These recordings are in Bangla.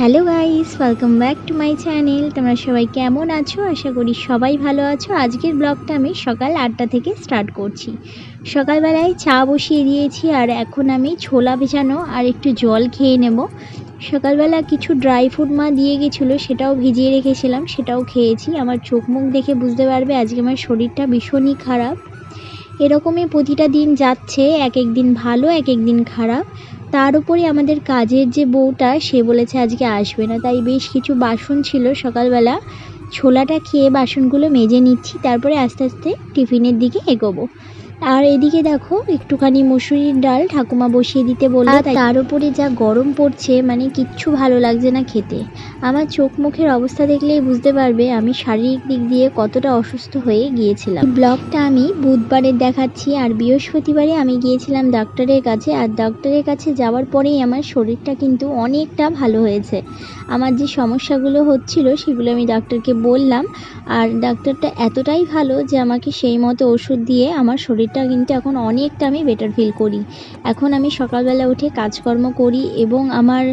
Hello guys, welcome back to my channel. তোমরা সবাই কেমন আছো? আশা করি সবাই ভালো আছো। আজকের ব্লগটা আমি সকাল 8টা থেকে স্টার্ট করছি। সকালবেলায় চা বসিয়ে দিয়েছি আর এখন আমি ছোলা ভেজানো আর একটু জল খেয়ে নেব। সকালবেলা কিছু ড্রাই ফ্রুট মা দিয়ে গেছিলো, সেটাও ভিজিয়ে রেখেছিলাম, সেটাও খেয়েছি। আমার চোখ মুখ দেখে বুঝতে পারবে আজকে আমার শরীরটা ভীষণই খারাপ। এরকমই প্রতিটা দিন যাচ্ছে, এক এক দিন ভালো, এক এক দিন খারাপ। তার উপরে আমাদের কাজের যে বউটা, সে বলেছে আজকে আসবে না, তাই বেশ কিছু বাসন ছিল। সকালবেলা ছোলাটা খেয়ে বাসনগুলো মেজে নিচ্ছি, তারপরে আস্তে আস্তে টিফিনের দিকে এগোবো। আর এদিকে দেখো একটুখানি মুসুরির ডাল ঠাকুমা বসিয়ে দিতে বললো, তার উপরে যা গরম পড়ছে, মানে কিচ্ছু ভালো লাগছে না খেতে। আমার চোখ মুখের অবস্থা দেখলেই বুঝতে পারবে আমি শারীরিক দিক দিয়ে কতটা অসুস্থ হয়ে গিয়েছিলাম। ব্লগটা আমি বুধবারের দেখাচ্ছি, আর বৃহস্পতিবারে আমি গিয়েছিলাম ডাক্তারের কাছে। আর ডাক্তারের কাছে যাওয়ার পরেই আমার শরীরটা কিন্তু অনেকটা ভালো হয়েছে। আমার যে সমস্যাগুলো হচ্ছিল সেগুলো আমি ডাক্তারকে বললাম, আর ডাক্তারটা এতটাই ভালো যে আমাকে সেই মতো ওষুধ দিয়ে আমার শরীরটা কিন্তু এখন অনেকটা আমি বেটার ফিল করি। এখন আমি সকালবেলা উঠে কাজকর্ম করি এবং আমার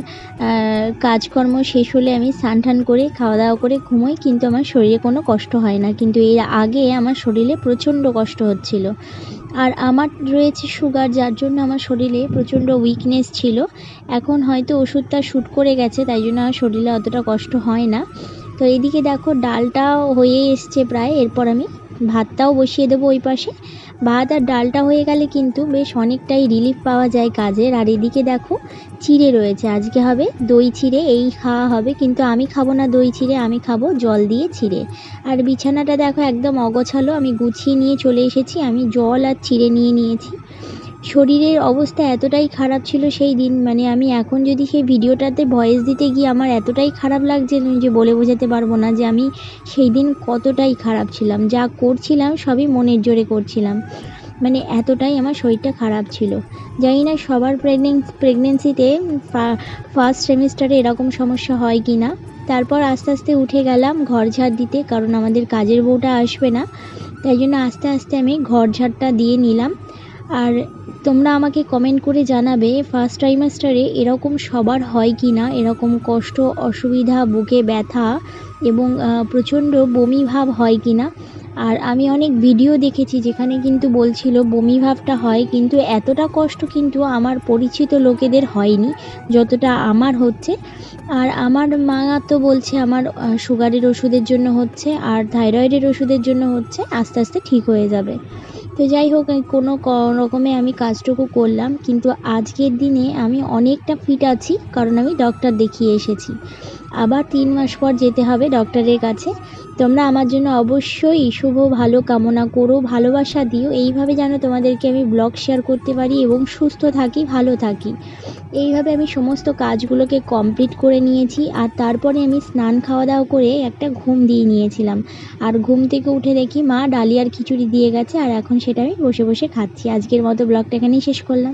কাজকর্ম শেষ হলে আমি স্নান টান করে খাওয়া দাওয়া করে ঘুমোই, কিন্তু আমার শরীরে কোনো কষ্ট হয় না। কিন্তু এর আগে আমার শরীরে প্রচণ্ড কষ্ট হচ্ছিল। আর আমার রয়েছে সুগার, যার জন্য আমার শরীরে প্রচণ্ড উইকনেস ছিল। এখন হয়তো ওষুধটা শ্যুট করে গেছে, তাই জন্য আমার শরীরে অতটা কষ্ট হয় না। তো এইদিকে দেখো ডালটাও হয়ে এসছে প্রায়, এরপর আমি ভাতটাও বসিয়ে দেবো ওই পাশে। ভাত আর ডালটা হয়ে গেলে কিন্তু বেশ অনেকটাই রিলিফ পাওয়া যায় কাজের। আর এদিকে দেখো চিড়ে রয়েছে, আজকে হবে দই চিড়ে, এই খাওয়া হবে। কিন্তু আমি খাবো না দই চিড়ে, আমি খাবো জল দিয়ে চিড়ে। আর বিছানাটা দেখো একদম অগোছালো, আমি গুছিয়ে নিয়ে চলে এসেছি। আমি জল আর চিড়ে নিয়ে নিয়েছি। শরীরের অবস্থা এতটাই খারাপ ছিল সেই দিন, মানে আমি এখন যদি সেই ভিডিওটাতে ভয়েস দিতে গিয়ে আমার এতটাই খারাপ লাগছে যে বলে বোঝাতে পারবো না যে আমি সেই দিন কতটাই খারাপ ছিলাম। যা করছিলাম সবই মনের জোরে করছিলাম, মানে এতটাই আমার শরীরটা খারাপ ছিল। জানি না সবার প্রেগনেন্সিতে ফার্স্ট সেমিস্টারে এরকম সমস্যা হয় কি না। তারপর আস্তে আস্তে উঠে গেলাম ঘর ঝাড় দিতে, কারণ আমাদের কাজের বউটা আসবে না, তাই জন্য আস্তে আস্তে আমি ঘর ঝাড়টা দিয়ে নিলাম। আর তোমরা আমাকে কমেন্ট করে জানাবে ফার্স্ট ট্রাইমাস্টারে এরকম সবার হয় কি না, এরকম কষ্ট, অসুবিধা, বুকে ব্যথা এবং প্রচণ্ড বমি ভাব হয় কি না। আর আমি অনেক ভিডিও দেখেছি যেখানে কিন্তু বলছিল বমি ভাবটা হয়, কিন্তু এতটা কষ্ট কিন্তু আমার পরিচিত লোকেদের হয়নি যতটা আমার হচ্ছে। আর আমার মা তো বলছে আমার সুগারের ওষুধের জন্য হচ্ছে আর থাইরয়েডের ওষুধের জন্য হচ্ছে, আস্তে আস্তে ঠিক হয়ে যাবে। তো যাই হোক, কোনো রকমে আমি কাজটুকু করলাম, কিন্তু আজকের দিনে আমি অনেকটা ফিট আছি, কারণ আমি ডক্টর দেখিয়ে এসেছি। আবার 3 মাস পর যেতে হবে ডক্টরের কাছে। তোমরা আমার জন্য অবশ্যই শুভ ভালো কামনা করো, ভালোবাসা দিও, এইভাবে যেন তোমাদেরকে আমি ব্লগ শেয়ার করতে পারি এবং সুস্থ থাকি, ভালো থাকি। এইভাবে আমি সমস্ত কাজগুলোকে কমপ্লিট করে নিয়েছি। আর তারপরে আমি স্নান খাওয়া দাওয়া করে একটা ঘুম দিয়ে নিয়েছিলাম। আর ঘুম থেকে উঠে দেখি মা ডালিয়ার খিচুড়ি দিয়ে গেছে, আর এখন সেটা আমি বসে বসে খাচ্ছি। আজকের মতো ব্লগটা এখানেই শেষ করলাম।